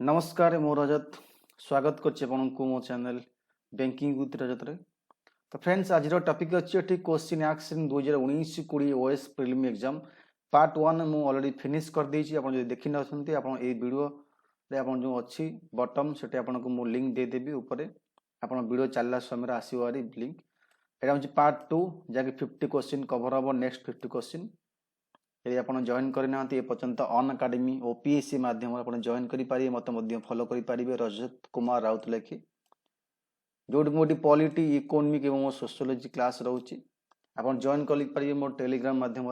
नमस्कार मो रजत स्वागत करछि आपनको मो चैनल बैंकिंग विथ रजत रे। तो फ्रेंड्स आज टॉपिक अच्छी एठी question action 2019-20 OS prelim exam part 1 मु ऑलरेडी फिनिश कर देछि। आपण जे देखि नछंती आपण ए वीडियो रे आपण जो अछि बॉटम सेटे आपनको मु लिंक दे देबी ऊपर आपण वीडियो चलला समय रे आसीवारी लिंक एटा होछि पार्ट 2 जाके 50 क्वेश्चन कवर हबो नेक्स्ट 50 क्वेश्चन। यदि आप जॉइन करना पर्यंत अन अकाडेमी ओपीएससी माध्यम आप जॉइन करेंगे मत फॉलो करेंगे रजत कुमार राउत लेखि जो मोटी पॉलिटी इकोनॉमिक और सोशियोलॉजी क्लास रोचे आप जॉइन करेंगे मोर टेलीग्राम माध्यम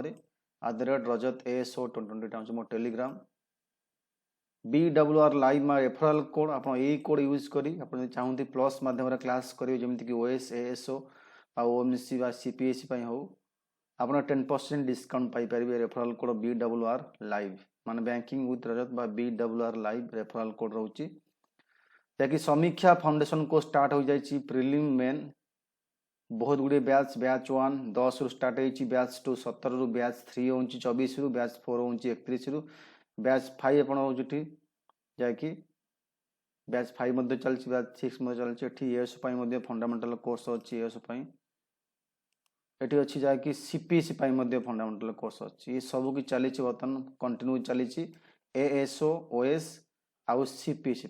@rajat ASO 2020 मोर टेलीग्राम BWR लाइव मा रेफरल कोड आप कोड यूज करी चाहते प्लस माध्यम क्लास करेंगे जमीक ओएस ASO OMC CPSC हो आप 10% डिस्काउंट पाइपर रेफरल कोड BWR लाइव मान banking with Rajat BWR live referral code रोचे जैकि समीक्षा फाउंडेशन को स्टार्ट हो जाए प्रिलिम मेन बहुत गुड़े बैच 1 10 रु स्टार्ट हो बैच 2 17 रु बैच 3 हो 24 रु बैच 4 हो 31 रु बैच 5 अपन होठी जैकि बैच 5 चलछि बैच 6 चलछि एठी एएस पई फंडामेंटल कोर्स अछि एएस पई एटी अच्छी जहाँकि सीपीएससी फंडामेंटल कोर्स अच्छी सब कि चली बर्तमान कंटिन्यू चली एएसओ ओएस आउ सीपीएससी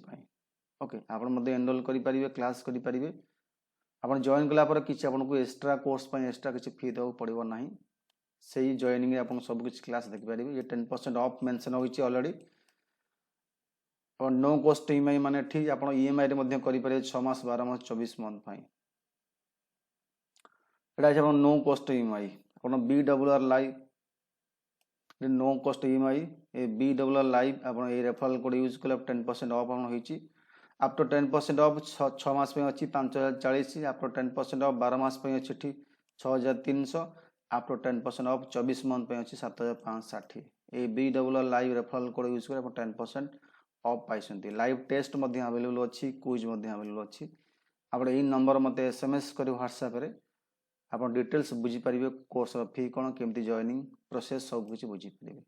ओके आप एनरोल करेंगे क्लास करेंगे आप जॉइन कलापर किसी आपको एक्स्ट्रा कोर्स एक्स्ट्रा किसी फी देव पड़ो ना से जॉइनिंग आप सब किसी क्लास देखिपारे ये 10% ऑफ मेंशन होती ऑलरेडी और नो कॉस्ट ईएमआई माने ठीक आप ईएमआई करेंगे 6 मास 12 मास 24 मंथ एटा नो कॉस्ट ईएमआई आप BWR live no cost EMI ए BWR लाइव आप रेफरल कोड यूज कले 10% ऑफ होती आफ्टर 10% ऑफ 6 मास अच्छी 5040 आफ्टर 10% ऑफ 12 मास अच्छी 6300 आफ्टर 10% ऑफ 24 मंथ अच्छी 7560 A BWR live referral code use कर 10% ऑफ पाई लाइव टेस्ट अवेलेबल अच्छी क्विज अवेलेबल अच्छी आप नंबर मत SMS कर व्हाट्सएप आप डिटेल्स बुझीपारे कोर्स फी कौन केमती जॉइनिंग प्रोसेस सब कुछ बुझीपारे।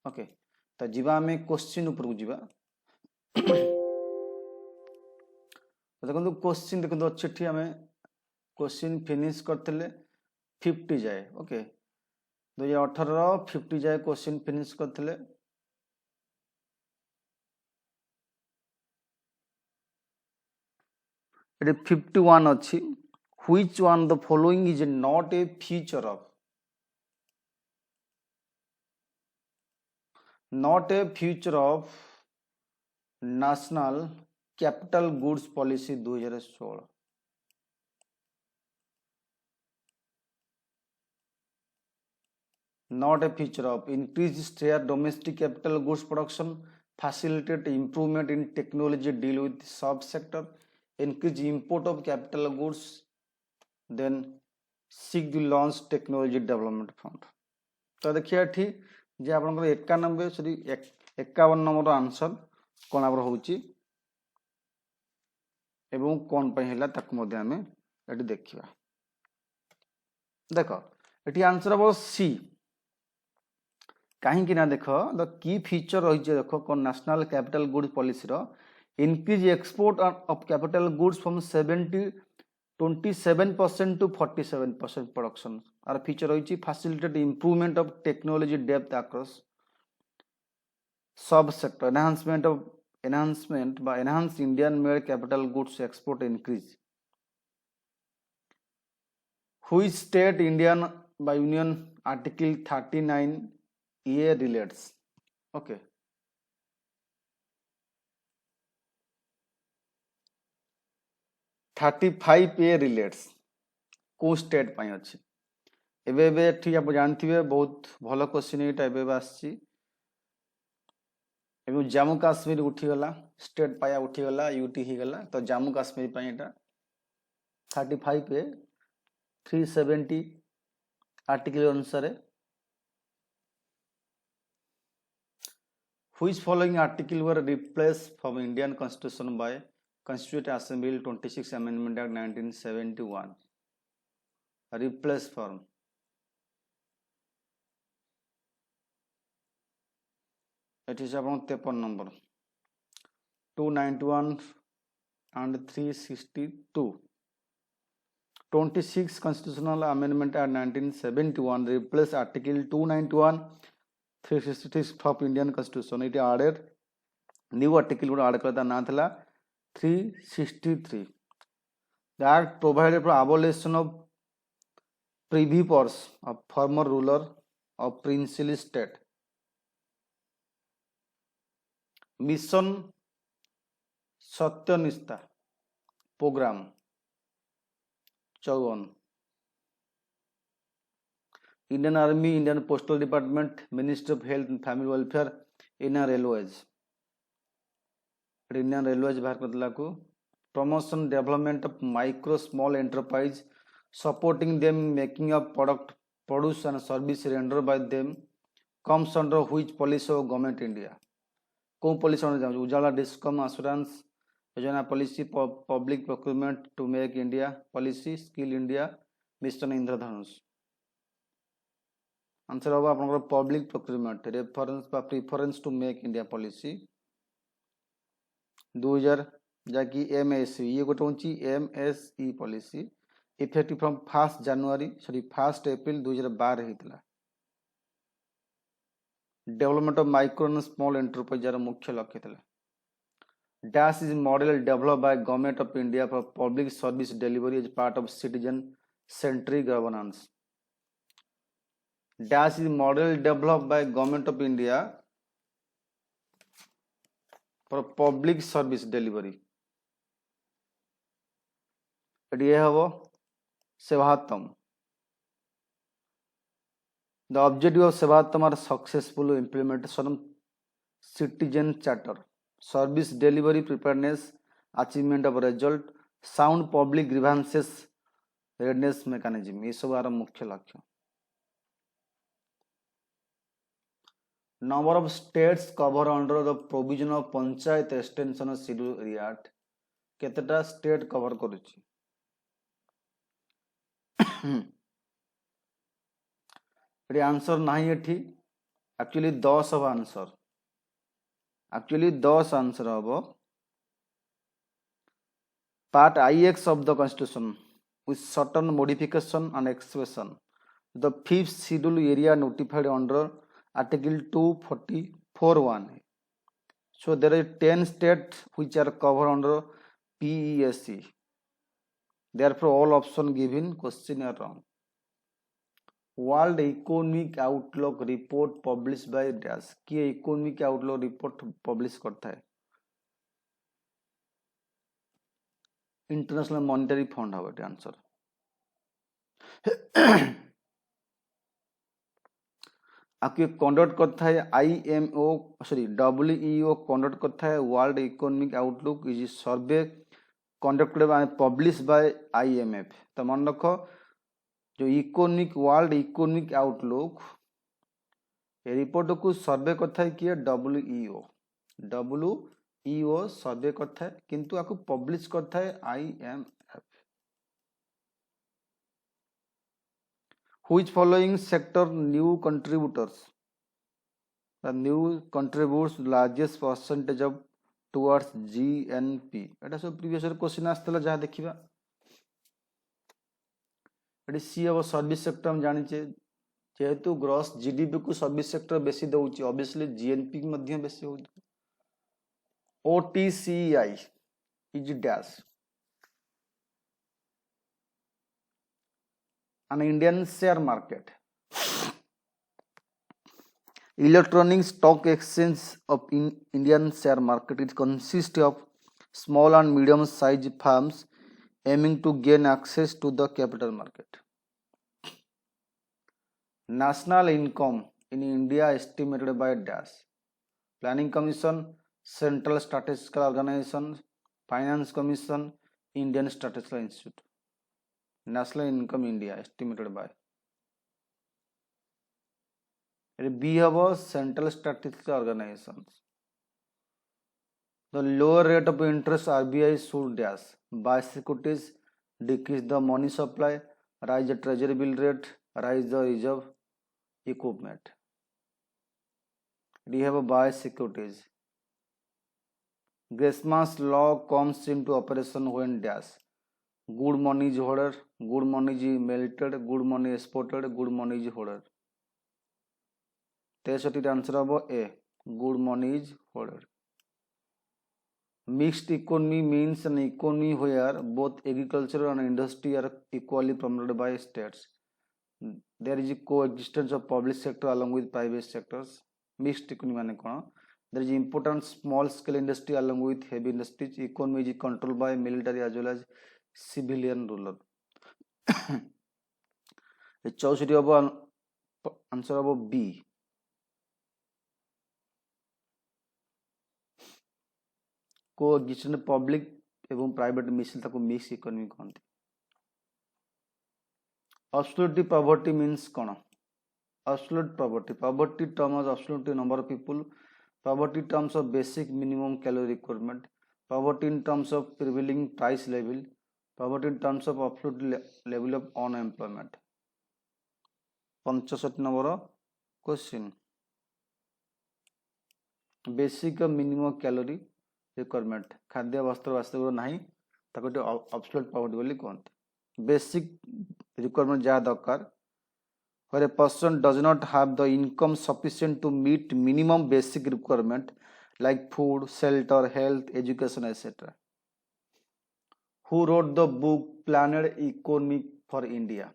ओके तो जीवा आम क्वेश्चन उपरकू जीवा देखो क्वेश्चन देखो अच्छे आम क्वेश्चन फिनिश करते 50 जाए ओके 2018 50 जाए क्वेश्चन फिनिश करते 51 अच्छी which one the following is not a feature of national capital goods policy 2016 not a feature of increased share domestic capital goods production facilitate improvement in technology deal with subsector increase import of capital goods then seek the launch technology development fund। तो देखिए ठीक जे आप 91 sorry 51 number answer कौन आप होची एवं कौन पे हैला तक मध्ये हमें एटी देखिबा। देखो एटी आंसर हम सी कहीं ना देख द की फीचर रही देख कौन नेशनल कैपिटल गुड्स पॉलिसी रो increase export of capital goods from 27% to 47% production आर फीचर रही facilitate improvement of technology depth across sub sector enhancement by enhance Indian made capital goods export increase which state Indian by Union Article 39 A relates okay 35 A relates को state पाई अच्छी एबे ठीक आप जानथिबे बहुत भलो question एटा एबे आछि एवं जम्मू काश्मीर उठीगला स्टेट पाया उठीगला यूटी ही गला तो जम्मू काश्मीर पाई एटा 35 पे 370 आर्टिकल अनुसार which following article were replaced from Indian Constitution by Constituent Assembly 26 Amendment Act 1971 replace from it is about 53 number 291 and 362. 26 Constitutional Amendment Act 1971 replaced Article 291 366 of Indian Constitution. It added new article would add करता ना थला 363. The act provided for abolition of privy purse of former ruler of princely state. Mission सत्यनिष्ठा program 54. Indian Army, Indian Postal Department, Ministry of Health and Family Welfare, Indian Railways. Indian Railways बाहर करतला को promotion development of micro small enterprise, supporting them making up produce and service rendered by them comes under which policy of government India? कौन policy under जाऊँ? उजाला डिस्कम assurance योजना policy public procurement to make India policy skill India mission Indradhanush. Answer होगा आपनकर public procurement reference बा preference to make India policy 2000 जाकि MSE ये गोटे होची MSE policy effective from 1st January 1st April 2012 हेतला. Development of micro and small enterprise jar मुख्य लक्ष्य हेतला. Dash is model developed by Government of India for public service delivery as part of citizen-centric governance. Dash is model developed by Government of India for public service delivery. ये हवो सेवात्तम. The objective of सेवात्तम are successful implementation of citizen charter. Service delivery preparedness, achievement of result, sound public grievances readiness mechanism. ये सब आरा मुख्य लक्ष्य. Number of states cover under the provision of Panchayat Extension Schedule Act. केतेटा state cover करूची? ये answer नहीं है ठीक. Actually 10 of answer. Actually 10 answer होबो. Part IX of the Constitution with certain modification and expression. The 5th schedule area notified under Article 244(1). So there are 10 states which are covered under PESC. Therefore, all options given question are wrong. World Economic Outlook report published by Dash. क्या Economic Outlook report publish करता है? International Monetary Fund है वो answer. आपके conduct करता है IMO sorry WEO conduct करता है world economic outlook is survey conducted by publish by IMF. तो मन रखो जो इकोनॉमिक वर्ल्ड इकोनॉमिक आउटलुक ये रिपोर्ट को सर्वे करता है किए WEO सर्वे करता है किंतु आपको पब्लिश करता है IMF. Which following sector new contributors? The new contributes largest percentage of towards GNP. एटा सब प्रीवियस ईयर क्वेश्चन आस्तला जहाँ देखिबा. एटी सी अब सर्विस सेक्टर हम जानि छे जेहेतु ग्रॉस जीडीपी को सर्विस सेक्टर बेसी दउची ऑब्वियसली जीएनपी मध्य बेसी हो. OTCI is dash. An Indian share market. Electronic stock exchange of Indian share market. It consists of small and medium sized firms aiming to gain access to the capital market. National income in India estimated by Dash. Planning Commission, Central Statistical Organization, Finance Commission, Indian Statistical Institute. National income India estimated by. B have Central Statistical Organizations. The lower rate of interest RBI should dash buy securities, decrease the money supply, rise the treasury bill rate, rise the reserve equipment. We have a buy securities. Grasman's law comes into operation when dash. Good money is hoarder, good money is melted, good money exported, good money is hoarder. 63 answer हम a good money is holder. Mixed economy means an economy where both agriculture and industry are equally promoted by states. There is a coexistence of public sector along with private sectors. Mixed economy माने कौन? There is important small scale industry along with heavy industries. Economy is controlled by military as well as civilian ruler. 64 हब answer हब B. Coexistence public एवं private मिसिल ताको mix economy कहते. Absolute poverty means कौन? Absolute poverty. Poverty terms of absolute number of people. Poverty terms of basic minimum calorie requirement. Poverty in terms of prevailing price level. Poverty in terms of absolute level of unemployment. 65 number question. Basic minimum calorie requirement खाद्य वस्त्र वास्तव ना absolute poverty बोली कहते. Basic requirement जहाँ दरकार where a person does not have the income sufficient to meet minimum basic requirement like food, shelter, health, education, etc. Who wrote the book Planned Economy for India?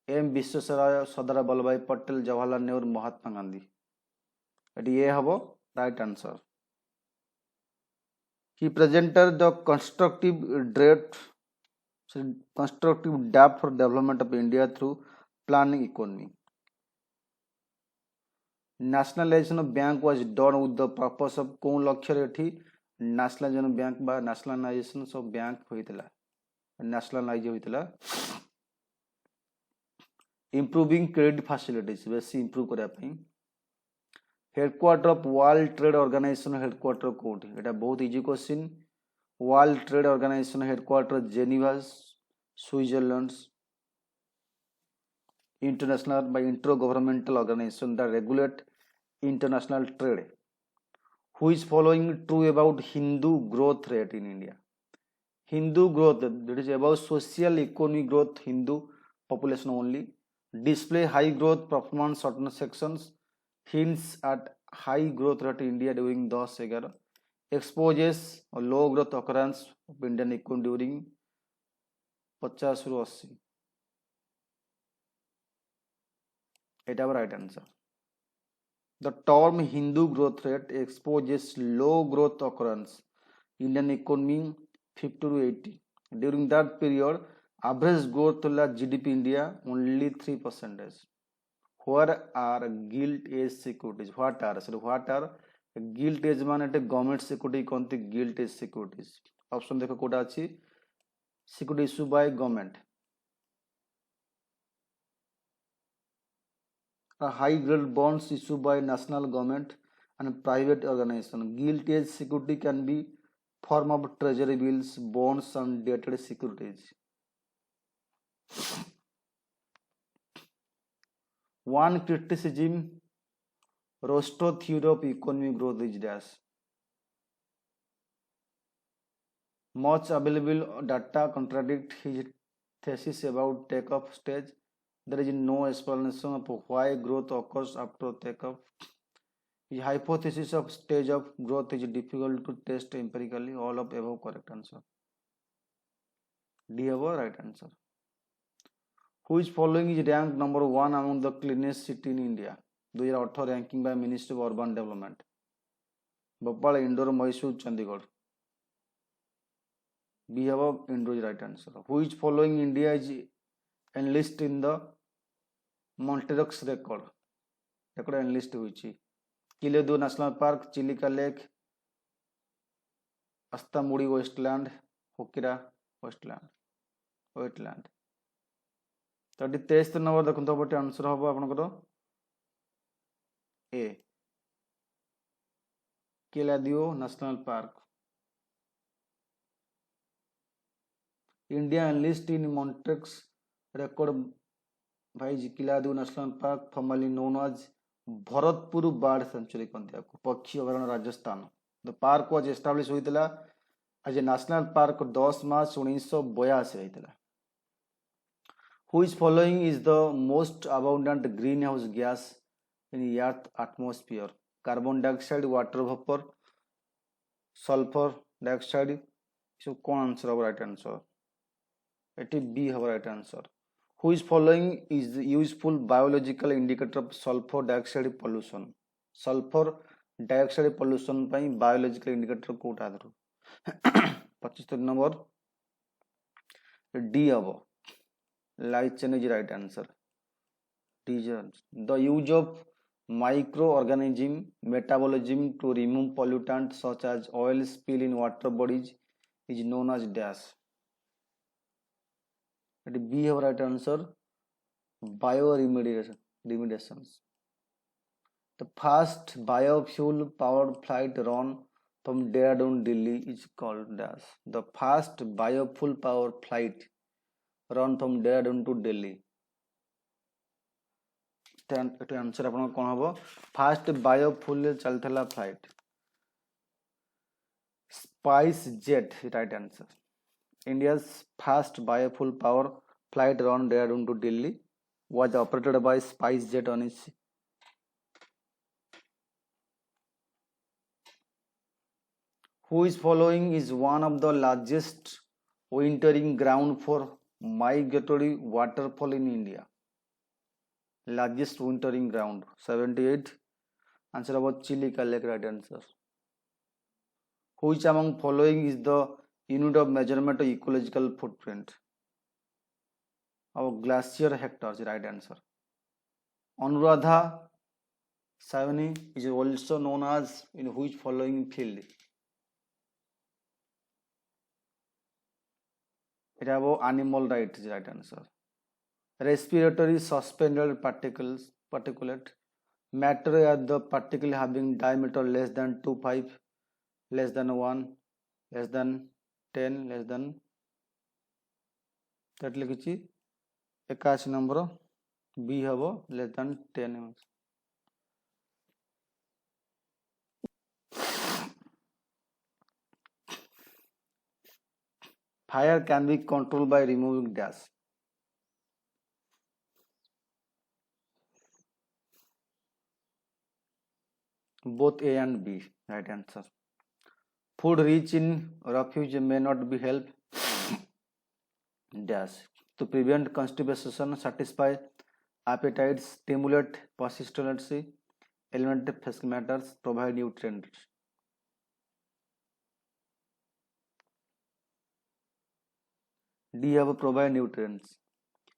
M. Visvesvaraya, Sardar Vallabhbhai Patel, Jawaharlal Nehru, Mahatma Gandhi. एटी A हबो right answer. He presented the constructive draft for development of India through planning economy. Nationalization of bank was done with the purpose of कौन लक्ष्य रेठी nationalization bank बा nationalization of bank होइतला nationalize होइतला. Improving credit facilities बेसी improve करिया पई. Headquarter of world trade organization headquarter कोठी एटा बहुत easy question. World trade organization headquarter Geneva Switzerland. International by intergovernmental organization that regulate international trade. Who is following true about Hindu growth rate in India? Hindu growth, that is about social economic growth, Hindu population only. Display high growth performance certain sections. Hints at high growth rate in India during 10-11. Exposes or low growth occurrence of Indian economy during 50 ରୁ 80. एटा right answer. The term Hindu growth rate exposes low growth occurrence Indian economy 50 to 80. During that period, average growth la GDP India only 3%. What are gilt age securities? What are gilt age माने government security कहते gilt age securities. Option देखो कोटा अच्छी. Security issued by government. High grade bonds issued by national government and private organization. Gilt age security can be form of treasury bills, bonds and dated securities. One criticism Rostow theory of economic growth is dash. Much available data contradict his thesis about take-off stage. There is no explanation of why growth occurs after take-off. His hypothesis of stage of growth is difficult to test empirically. All of above correct answer. D above right answer. Who is following is ranked number 1 among the cleanest city in India? 2018 ranking by Ministry of Urban Development. Bhopal, Indore, Mysore, Chandigarh. B above Indore is right answer. Who is following India is enlisted in the Montreux record. Record enlist हुई. Kiledu National Park, Chilika Lake, Astamudi Westland, Hokira Wetland. तो 23 number देखो बटे answer हम आपनकर ए Keoladeo national park. India enlist in Montreux record भाई Keoladeo national park formerly known as Bharatpur bird sanctuary कहते हैं. पक्षी अभयारण्य Rajasthan the park was establish होइतला as a national park 10 March 1982 होइतला. Which following is the most abundant greenhouse gas in the earth atmosphere? Carbon dioxide, water vapor, sulfur dioxide. So कौन answer होगा right answer? Eighty B होगा right answer. Which following is the useful biological indicator of sulfur dioxide pollution? Sulfur dioxide pollution ପାଇଁ biological indicator कोटा आदरू 25 number D हबो. Light chain is right answer. The use of microorganism metabolism to remove pollutants such as oil spill in water bodies is known as dash. It B have right answer. Bioremediations. The first biofuel powered flight run from Dehradun, Delhi is called dash. The first biofuel powered flight run from Dehradun to Delhi. Answer आपन कोन हबो? First biofuel चलथला flight SpiceJet right answer. India's first biofuel power flight run Dehradun to Delhi was operated by SpiceJet on its which following is one of the largest wintering ground for migratory waterfall in India. Largest wintering ground 78. Answer about Chilika Lake right answer. Which among following is the unit of measurement of ecological footprint? Our glacier hectares right answer. Anuradha Savani is also known as in which following field? It about animal right is right answer. Respiratory suspended particulate matter are the particle having diameter less than 2.5, less than 1, less than 10, less than that लिखिछि 81 number B हबो less than 10. Fire can be controlled by removing dash. Both A and B right answer. Food rich in refuge may not be help dash to prevent constipation, satisfy appetite, stimulate persistency, eliminate fecal matters, provide nutrients. D have provide nutrients.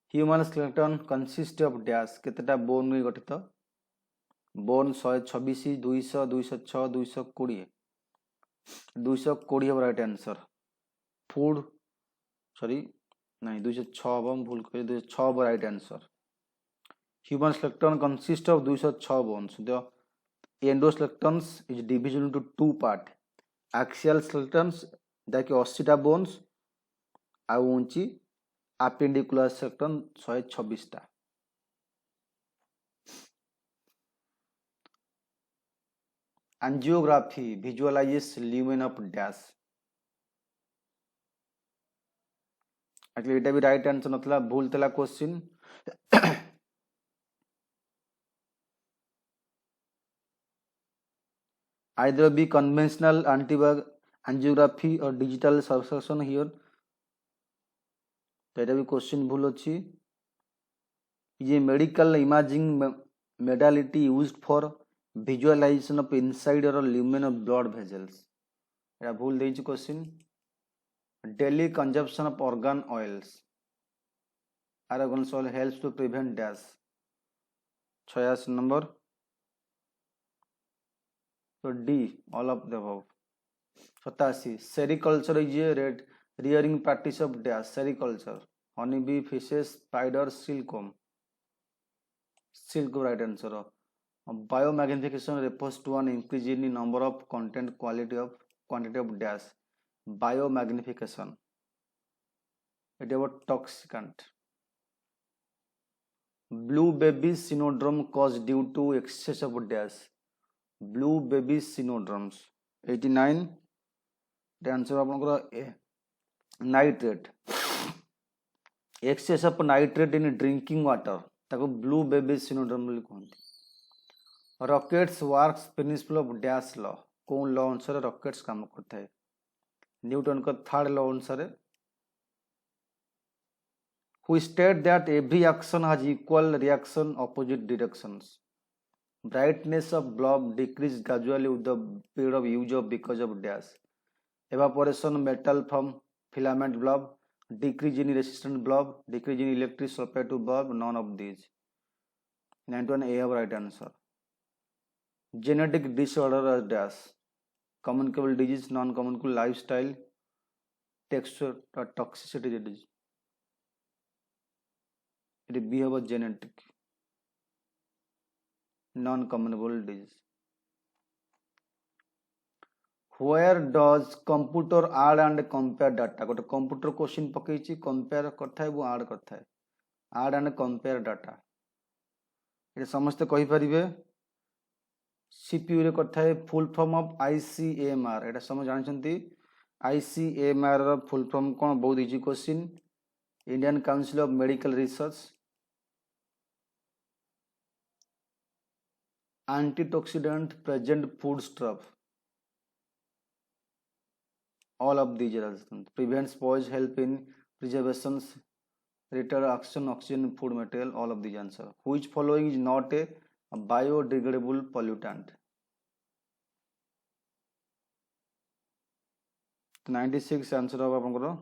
Human skeleton consists of dash केतेटा bone में गठित bone 126 200 206 220 220 right answer. फूड sorry नहीं 206 हम भूल कर 206 right answer. Human skeleton consists of 206 bones. The endoskeleton is divided into two part. Axial skeleton that 80 टा bones ଆଉ ऊंची appendicular skeleton 126 टा. Angiography visualizes lumen of dash. Actually एटा भी राइट आंसर नथला भूल तला question. Either be conventional angiography or digital subsection here. तो एटा भी question भूल अछि. ये medical imaging modality used for visualization of inside or lumen of blood vessels. एटा भूल देछि question. Daily consumption of organ oils. Argan oil helps to prevent dash. 86 number. So D, all of the above. 87. Sericulture is a rearing practice of dash. Sericulture. Honeybee, fishes, spiders, silkworm. Silk right answer. Biomagnification refers to an increase in the number of content quantity of dash. Biomagnification. It is about toxicant. Blue baby syndrome caused due to excess of dash. Blue baby syndromes 89 answer आपनकर nitrate excess of nitrate in drinking water ताको blue baby syndrome बोली कहते rockets works principle of dash law कौन law अनुसार rockets काम करता है Newton का थर्ड लॉ अनुसार who state that every action has equal reaction opposite directions brightness of bulb decrease gradually with the period of use of because of dash evaporation metal from filament bulb decrease in resistant bulb decrease in electric sulfate to bulb none of these 91 A of right answer genetic disorder as dash communicable disease non communicable lifestyle texture or toxicity disease it be about genetic non-communicable disease where does computer add and compare data गोटे computer question पकईची compare करता है वो add करता है add and compare data ये समस्त कहि परिबे CPU रे करता है फुल फॉर्म ऑफ ICMR एटा समझ जानछंती ICMR रो फुल फॉर्म कोन बहुत easy question Indian council of medical research antioxidant present foodstuff all of these are prevents spoilage help in preservation retard oxygen food material all of these answer which following is not a biodegradable pollutant 96 answer of apankara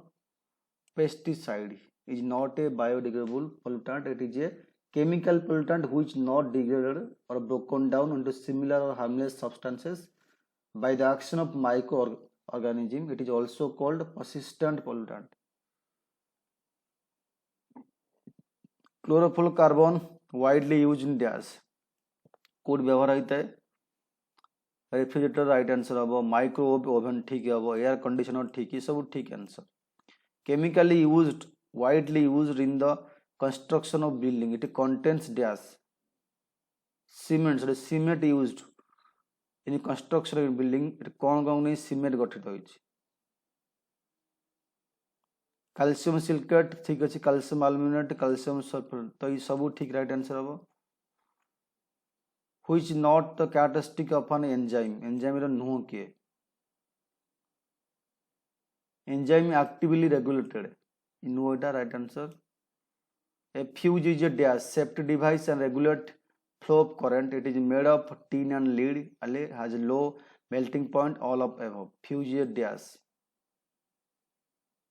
pesticide is not a biodegradable pollutant it is a chemical pollutant which not degraded or broken down into similar or harmless substances by the action of microorganism. It is also called persistent pollutant. Chlorofluorocarbon widely used in dash. Could व्यवहार होता है refrigerator right answer हम microwave oven ठीक है air conditioner ठीक है सब ठीक answer chemically used widely used in the construction of building it contains dash cement so cement used in construction of building it कौन कौन नहीं cement गठित होइछि कैल्शियम सिलिकेट ठीक अछि कैल्शियम अल्युमिनेट कैल्शियम सल्फर तो ये सब ठीक राइट आंसर हबो which not the characteristic of an enzyme रो नुह के enzyme actively regulated नुह एटा right answer A fuse is a dash safety device and regulate flow of current. It is made of tin and lead. Has a low melting point. All of above. Fuse is a dash.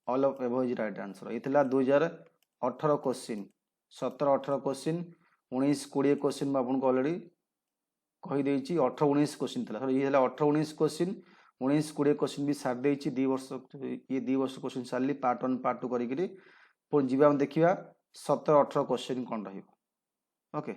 All of above is right answer. इतला 2018 question 17-18 question 19-20 question में आपको already कही देछि 18-19 question थला ये हला 18-19 question 19-20 question भी सार देछि 2 वर्ष ये 2 वर्ष क्वेश्चन सारली पार्ट 1 पार्ट 2 करी पुଣି ଯିବା ଆମେ ଦେଖିବା 17-18 क्वेश्चन कौन रही ओके